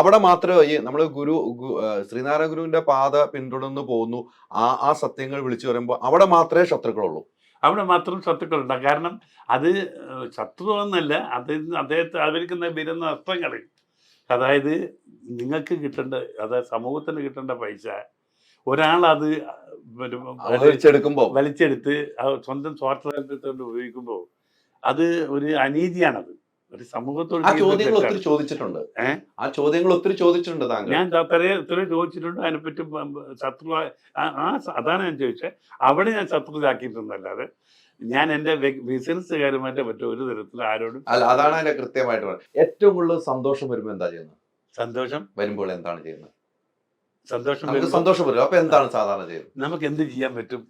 അവിടെ മാത്രമേ ഈ നമ്മൾ ശ്രീനാരായണ ഗുരുവിന്റെ പാത പിന്തുടർന്ന് പോകുന്നു. ആ സത്യങ്ങൾ വിളിച്ചു പറയുമ്പോൾ അവിടെ മാത്രമേ ശത്രുക്കളുള്ളൂ. അവിടെ മാത്രം ശത്രുക്കളുണ്ടാകും. കാരണം അത് ശത്രു എന്നല്ല, അദ്ദേഹത്തെ അവർക്ക് വരുന്ന നഷ്ടങ്ങൾ, അതായത് നിങ്ങൾക്ക് കിട്ടേണ്ട, അതായത് സമൂഹത്തിന് കിട്ടേണ്ട പൈസ ഒരാളത് വലിച്ചെടുത്ത് സ്വന്തം സ്വാർത്ഥ താല്പര്യത്തോട് ഉപയോഗിക്കുമ്പോൾ അത് ഒരു അനീതിയാണത്. ഒരു സമൂഹത്തോട് ചോദിച്ചിട്ടുണ്ട്. ആ ചോദ്യങ്ങൾ ഒത്തിരി ചോദിച്ചിട്ടുണ്ട്. ഞാൻ എത്രയോ ചോദിച്ചിട്ടുണ്ട്. അതിനെപ്പറ്റി ശത്രു അതാണ് ഞാൻ ചോദിച്ചത്. അവിടെ ഞാൻ ശത്രുതാക്കിയിട്ടുണ്ടല്ലാതെ ഞാൻ എന്റെ ബിസിനസ്സുകാരുമായിട്ട് മറ്റൊരു ഒരു തരത്തിൽ ആരോടും അല്ല. അതാണ് അതിന്റെ കൃത്യമായിട്ട് ഏറ്റവും കൂടുതൽ സന്തോഷം വരുമ്പോൾ എന്താ ചെയ്യുന്നത്? സന്തോഷം വരുമ്പോൾ എന്താണ് ചെയ്യുന്നത്? സന്തോഷം വരും. അപ്പൊ എന്താണ് സാധാരണ ചെയ്യുന്നത്? നമുക്ക് എന്ത് ചെയ്യാൻ പറ്റും?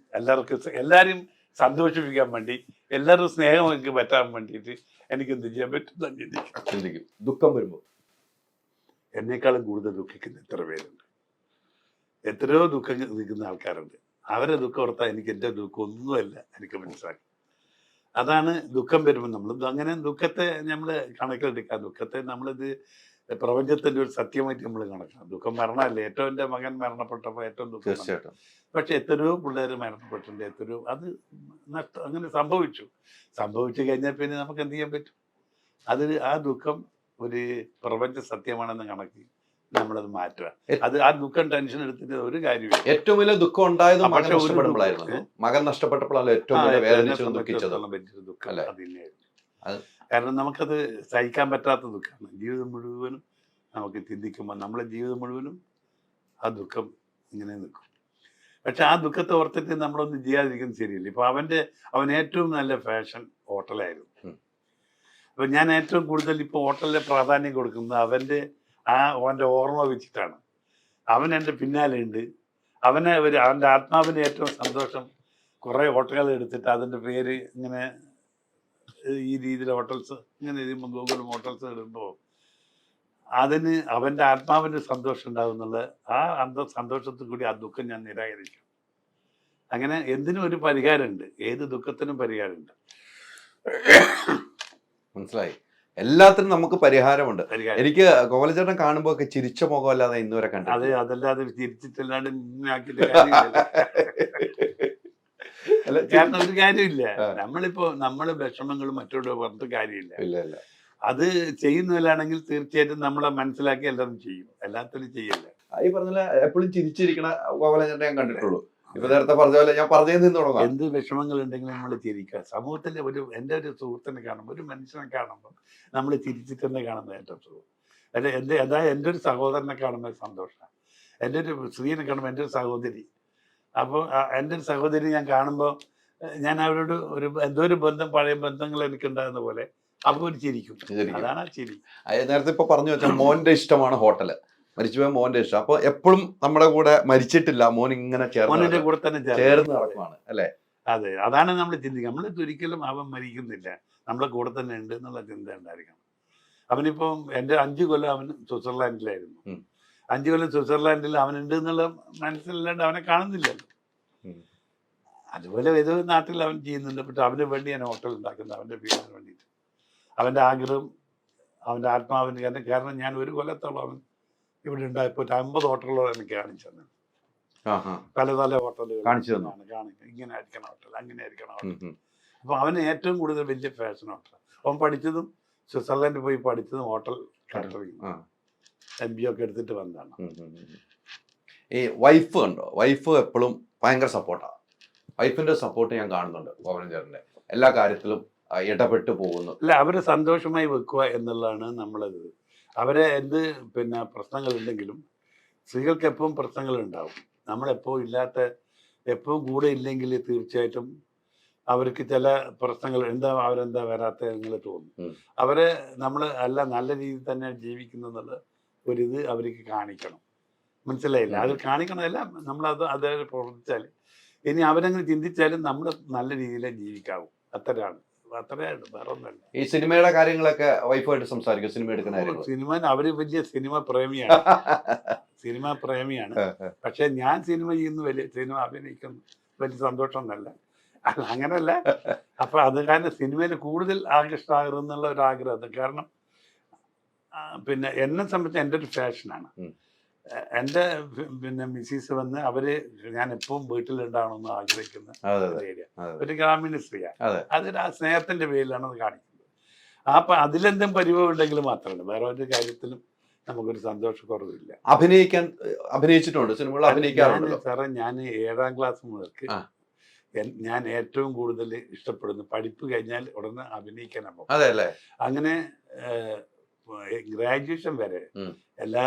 എല്ലാരും സന്തോഷിപ്പിക്കാൻ വേണ്ടി, എല്ലാവരും സ്നേഹം എനിക്ക് പറ്റാൻ വേണ്ടിയിട്ട് എനിക്ക് എന്ത് ചെയ്യാൻ പറ്റും ചിന്തിക്കും. ദുഃഖം വരുമ്പോൾ എന്നെക്കാളും കൂടുതൽ ദുഃഖിക്കുന്ന എത്ര പേരുണ്ട്. എത്രയോ ദുഃഖം നിൽക്കുന്ന ആൾക്കാരുണ്ട്. അവരെ ദുഃഖം ഓർത്താൽ എനിക്ക് എൻ്റെ ദുഃഖം ഒന്നുമല്ല എനിക്ക് മനസ്സിലാക്കി. അതാണ് ദുഃഖം വരുമ്പോൾ നമ്മൾ അങ്ങനെ ദുഃഖത്തെ നമ്മൾ കണക്കിലെടുക്കാം. ദുഃഖത്തെ നമ്മളിത് പ്രപഞ്ചത്തിന്റെ ഒരു സത്യമായിട്ട് നമ്മൾ കണക്കാം. ദുഃഖം മരണമല്ലേ. ഏറ്റവും എൻ്റെ മകൻ മരണപ്പെട്ടപ്പോൾ ഏറ്റവും ദുഃഖം. പക്ഷെ എത്രയോ പിള്ളേർ മരണപ്പെട്ടിട്ടുണ്ട്. എത്രയോ അത് അങ്ങനെ സംഭവിച്ചു കഴിഞ്ഞാൽ പിന്നെ നമുക്ക് എന്ത് ചെയ്യാൻ പറ്റും? ആ ദുഃഖം ഒരു പ്രപഞ്ച സത്യമാണെന്ന് കണക്കി നമ്മളത് മാറ്റുക. ആ ദുഃഖം ടെൻഷൻ എടുത്തിട്ട് ഒരു കാര്യമില്ല. ഏറ്റവും വലിയ ദുഃഖം ഉണ്ടായത് മകൻ നഷ്ടപ്പെട്ടപ്പോഴാണ് ഏറ്റവും ദുഃഖം അതില്ലായിരുന്നു. കാരണം നമുക്കത് സഹിക്കാൻ പറ്റാത്ത ദുഃഖമാണ്. ജീവിതം മുഴുവനും നമുക്ക് ചിന്തിക്കുമ്പോൾ നമ്മളെ ജീവിതം മുഴുവനും ആ ദുഃഖം ഇങ്ങനെ നിൽക്കും. പക്ഷെ ആ ദുഃഖത്തെ ഓർത്തിട്ട് നമ്മളൊന്നും ചെയ്യാതിരിക്കുന്നത് ശരിയല്ല. ഇപ്പൊ അവൻ ഏറ്റവും നല്ല ഫാഷൻ ഹോട്ടലായിരുന്നു. അപ്പൊ ഞാൻ ഏറ്റവും കൂടുതൽ ഇപ്പൊ ഹോട്ടലിലെ പ്രാധാന്യം കൊടുക്കുന്നത് അവന്റെ ഓർമ്മ വെച്ചിട്ടാണ്. അവൻ എൻ്റെ പിന്നാലെ ഉണ്ട്. അവന്റെ ആത്മാവിന് ഏറ്റവും സന്തോഷം കുറെ ഹോട്ടലുകൾ എടുത്തിട്ട് അതിന്റെ പേര് ഇങ്ങനെ ഈ രീതിയിൽ ഹോട്ടൽസ് ഇങ്ങനെ എഴുതുമ്പോൾ ഗൂഗിൾ ഹോട്ടൽസ് ഇടുമ്പോൾ അതിന് അവന്റെ ആത്മാവിന് സന്തോഷം ഉണ്ടാകുന്നുള്ള സന്തോഷത്തിൽ കൂടി ആ ദുഃഖം ഞാൻ നിരാകരിക്കും. അങ്ങനെ എന്തിനും ഒരു പരിഹാരമുണ്ട്. ഏത് ദുഃഖത്തിനും പരിഹാരമുണ്ട്. മനസ്സിലായി. എല്ലാത്തിനും നമുക്ക് പരിഹാരമുണ്ട്. എനിക്ക് ഗോപാലചേട്ടൻ കാണുമ്പോ ഒക്കെ ചിരിച്ച മുഖമല്ലാതെ ഇന്നുവരെ കണ്ടു. അതെ, അതല്ലാതെ ചിരിച്ചിട്ടല്ലാണ്ട് കാരണം ഒരു കാര്യമില്ല. നമ്മള് വിഷമങ്ങളും മറ്റുള്ള പറഞ്ഞിട്ട് കാര്യമില്ല. അത് ചെയ്യുന്നവരാണെങ്കിൽ തീർച്ചയായിട്ടും നമ്മളെ മനസ്സിലാക്കി എല്ലാവരും ചെയ്യും. എല്ലാത്തിനും ചെയ്യില്ല. ഈ പറഞ്ഞ എപ്പോഴും ചിരിച്ചിരിക്കണ ഗോപാലചേട്ടൻ ഞാൻ കണ്ടിട്ടുള്ളൂ. ഇപ്പൊ നേരത്തെ പറഞ്ഞ പോലെ ഞാൻ പറഞ്ഞു തുടങ്ങാം. എന്ത് വിഷമങ്ങൾ ഉണ്ടെങ്കിലും നമ്മൾ ചിരിക്കുക. സമൂഹത്തിലെ എൻ്റെ ഒരു സുഹൃത്തിനെ കാണുമ്പോൾ, ഒരു മനുഷ്യനെ കാണുമ്പോൾ നമ്മൾ ചിരിച്ചിട്ട് തന്നെ കാണുന്നത് ഏറ്റവും സുഖം. അതായത് എൻ്റെ ഒരു സഹോദരനെ കാണുമ്പോൾ സന്തോഷമാണ്. എൻ്റെ ഒരു സ്ത്രീനെ കാണുമ്പോൾ എൻ്റെ ഒരു സഹോദരി. അപ്പോൾ എൻ്റെ ഒരു സഹോദരി ഞാൻ കാണുമ്പോൾ ഞാൻ അവരോട് എന്തോ ഒരു ബന്ധം, പഴയ ബന്ധങ്ങൾ എനിക്കുണ്ടാകുന്ന പോലെ അപ്പോൾ ഒരു ചിരിക്കും. അതാണ് ആ ചിരി. നേരത്തെ ഇപ്പൊ പറഞ്ഞു വെച്ചാൽ മോന്റെ ഇഷ്ടമാണ് ഹോട്ടല്. മരിച്ചുപോയ മോന്റെ ഇഷ്ടം. അപ്പൊ എപ്പോഴും നമ്മുടെ കൂടെ മരിച്ചിട്ടില്ല, മോൻ ഇങ്ങനെ മോനെ കൂടെ തന്നെ ചേർന്ന് നടക്കുവാണ് അല്ലെ? അതെ, അതാണ് നമ്മൾ ചിന്തിക്കുക. നമ്മൾ ഒരിക്കലും അവൻ മരിക്കുന്നില്ല, നമ്മളെ കൂടെ തന്നെ ഉണ്ട് എന്നുള്ള ചിന്ത ഉണ്ടായിരിക്കണം. അവനിപ്പം എൻ്റെ 5 കൊല്ലം അവൻ സ്വിറ്റ്സർലാൻഡിലായിരുന്നു. 5 കൊല്ലം സ്വിറ്റ്സർലാൻഡിൽ അവനുണ്ട് എന്നുള്ള മനസ്സിലല്ലാണ്ട് അവനെ കാണുന്നില്ലല്ലോ. അതുപോലെ ഏതോ നാട്ടിൽ അവൻ ചെയ്യുന്നുണ്ട്. പക്ഷെ അവന് വേണ്ടി ഞാൻ ഹോട്ടൽ ഉണ്ടാക്കുന്നത്, അവൻ്റെ വീടിന് വേണ്ടിയിട്ട്. അവൻ്റെ ആഗ്രഹം, അവൻ്റെ ആത്മാവിന്. കാരണം ഞാൻ 1 കൊല്ലത്തോളം അവൻ ഇവിടെ ഉണ്ടായപ്പോൾ 50 ഹോട്ടലുകൾ എനിക്ക് കാണിച്ചു തന്നെ. പല ഹോട്ടലുകൾ ഇങ്ങനെ ആയിരിക്കണം ഹോട്ടൽ, അങ്ങനെ ആയിരിക്കണം ഹോട്ടൽ. അപ്പൊ അവന് ഏറ്റവും കൂടുതൽ വലിയ ഫാഷൻ ഹോട്ടൽ. അവൻ പഠിച്ചതും സ്വിറ്റ്സർലാൻഡിൽ പോയി പഠിച്ചതും ഹോട്ടൽ കാറ്ററിംഗ്, MBA ഒക്കെ എടുത്തിട്ട് വന്നതാണ്. ഈ വൈഫ് കണ്ടോ? വൈഫ് എപ്പോഴും ഭയങ്കര സപ്പോർട്ടാണ്. വൈഫിന്റെ സപ്പോർട്ട് ഞാൻ കാണുന്നുണ്ട് ഗോപാലചേട്ടന്റെ എല്ലാ കാര്യത്തിലും ഇടപെട്ട് പോകുന്നു. അല്ല, അവരെ സന്തോഷമായി വെക്കുക എന്നുള്ളതാണ് നമ്മളത്. അവരെ പ്രശ്നങ്ങളുണ്ടെങ്കിലും സ്ത്രീകൾക്ക് എപ്പോഴും പ്രശ്നങ്ങൾ ഉണ്ടാവും. നമ്മളെപ്പോഴും എപ്പോഴും കൂടെ ഇല്ലെങ്കിൽ തീർച്ചയായിട്ടും അവർക്ക് ചില പ്രശ്നങ്ങൾ അവരെന്താ വരാത്ത നിങ്ങൾ തോന്നും. അവരെ നമ്മൾ നല്ല രീതിയിൽ തന്നെ ജീവിക്കുന്നുള്ള ഒരിത് അവർക്ക് കാണിക്കണം. മനസ്സിലായില്ല? അത് കാണിക്കണമല്ല, നമ്മളത് അതേ പ്രവർത്തിച്ചാൽ, ഇനി അവരങ്ങനെ ചിന്തിച്ചാലും നമ്മൾ നല്ല രീതിയിലേ ജീവിക്കാവും. അത്രയാണ്. വേറെ ഒന്നല്ല. ഈ സിനിമയുടെ കാര്യങ്ങളൊക്കെ വൈഫായിട്ട് സംസാരിക്കും. സിനിമ എടുക്കുന്ന സിനിമ അവര് വലിയ സിനിമ പ്രേമിയാണ്. സിനിമ പ്രേമിയാണ്. പക്ഷെ ഞാൻ സിനിമ ചെയ്യുന്നു, വലിയ സിനിമ അഭിനയിക്കുന്നു, വലിയ സന്തോഷം എന്നല്ല, അങ്ങനല്ല. അപ്പൊ അത് കാരണം സിനിമയിൽ കൂടുതൽ ആകൃഷ്ടമാകുന്നുള്ള ഒരു ആഗ്രഹം. കാരണം പിന്നെ എന്നെ സംബന്ധിച്ച് എൻ്റെ ഒരു ഫാഷനാണ്. എൻ്റെ പിന്നെ മിസ്സീസ് വന്ന് അവര് ഞാൻ എപ്പോഴും വീട്ടിലുണ്ടാവണമെന്ന് ആഗ്രഹിക്കുന്ന ഒരു ഏരിയ, ഒരു ഗ്രാമീണ സ്ത്രീയാണ്. അതൊരു ആ സ്നേഹത്തിന്റെ പേരിലാണ് അത് കാണിക്കുന്നത്. അപ്പൊ അതിലെന്തും പരിഭവം ഉണ്ടെങ്കിൽ മാത്രമല്ല, വേറെ ഒരു കാര്യത്തിലും നമുക്കൊരു സന്തോഷക്കുറവില്ല. അഭിനയിച്ചിട്ടുണ്ട് സിനിമകൾ അഭിനയിക്കാറുണ്ടല്ലോ സാറേ. ഞാൻ 7ാം ക്ലാസ് മുതൽക്ക് ഞാൻ ഏറ്റവും കൂടുതൽ ഇഷ്ടപ്പെടുന്നു പഠിപ്പ് കഴിഞ്ഞാൽ ഉടനെ അഭിനയിക്കാനാണ് പോകും. അതെല്ലേ? അങ്ങനെ ഗ്രാജുവേഷൻ വരെ എല്ലാ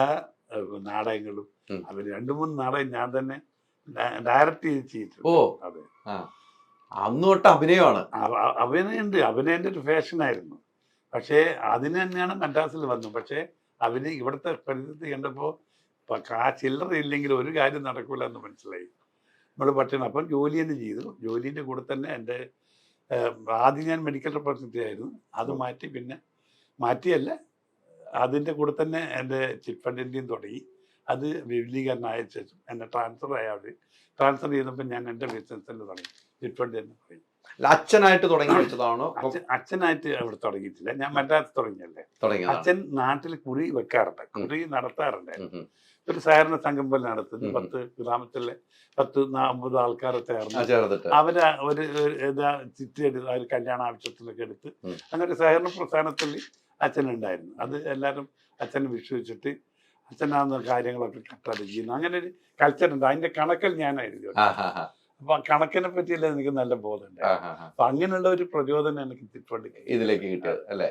നാടകങ്ങളും അവർ 2-3 നാടകം ഞാൻ തന്നെ ഡയറക്റ്റ് ചെയ്തിട്ടുണ്ട്. അതെ, അന്ന് തൊട്ട് അഭിനയമാണ്. അഭിനയുണ്ട്, അഭിനയന്റെ ഒരു ഫാഷനായിരുന്നു. പക്ഷേ അതിന് തന്നെയാണ് മദ്രാസിൽ വന്നു. പക്ഷേ അവന് ഇവിടുത്തെ പരിസ്ഥിതി കണ്ടപ്പോൾ ചില്ലറ ഇല്ലെങ്കിൽ ഒരു കാര്യം നടക്കൂല എന്ന് മനസ്സിലായി. നമ്മൾ പറ്റണം. അപ്പം ജോലി തന്നെ ചെയ്തു. ജോലിൻ്റെ കൂടെ തന്നെ എൻ്റെ ആദ്യം ഞാൻ മെഡിക്കൽ റെപ്രസെൻറ്റേറ്റീവ് ആയിരുന്നു. അത് മാറ്റി, പിന്നെ മാറ്റിയല്ല, അതിൻ്റെ കൂടെ തന്നെ എൻ്റെ ചിറ്റ് ഫണ്ടിൻ്റെയും തുടങ്ങി. അത് വിപുലീകരണമായ ശേഷം എന്നെ ട്രാൻസ്ഫർ ട്രാൻസ്ഫർ ചെയ്തപ്പോൾ ഞാൻ എൻ്റെ ബിസിനസ് തന്നെ തുടങ്ങി, ചിറ്റ് ഫണ്ട് തന്നെ തുടങ്ങി. അച്ഛനായിട്ട് തുടങ്ങി വെച്ചതാണോ? അച്ഛനായിട്ട് അവിടെ തുടങ്ങിയിട്ടില്ല, ഞാൻ മദ്രാസ് തുടങ്ങിയല്ലേ. അച്ഛൻ നാട്ടിൽ കുറി വെക്കാറുണ്ട്, കുറി നടത്താറുണ്ട്. ഒരു സഹകരണ സംഘം പോലെ നടത്തുന്നു. 10 ഗ്രാമത്തിലെ 10-50 ആൾക്കാരെ ചേർന്ന് അവര് ഒരു ചിട്ടി എടുത്ത് ഒരു കല്യാണ ആവശ്യത്തിലൊക്കെ എടുത്ത് അങ്ങനെ ഒരു സഹകരണ പ്രസ്ഥാനത്തിൽ അച്ഛനുണ്ടായിരുന്നു. അത് എല്ലാവരും അച്ഛനെ വിശ്വസിച്ചിട്ട് അച്ഛനാകുന്ന കാര്യങ്ങളൊക്കെ കട്ടാതെ ചെയ്യുന്നു. അങ്ങനെ ഒരു കൾച്ചറുണ്ട്. അതിന്റെ കണക്കൽ ഞാനായിരുന്നു. അപ്പൊ കണക്കിനെ പറ്റിയല്ല എനിക്ക് നല്ല ബോധമുണ്ട്. അപ്പൊ അങ്ങനെയുള്ള ഒരു പ്രചോദനം എനിക്ക് ഇതിലേക്ക് കിട്ടിയത് അല്ലേ?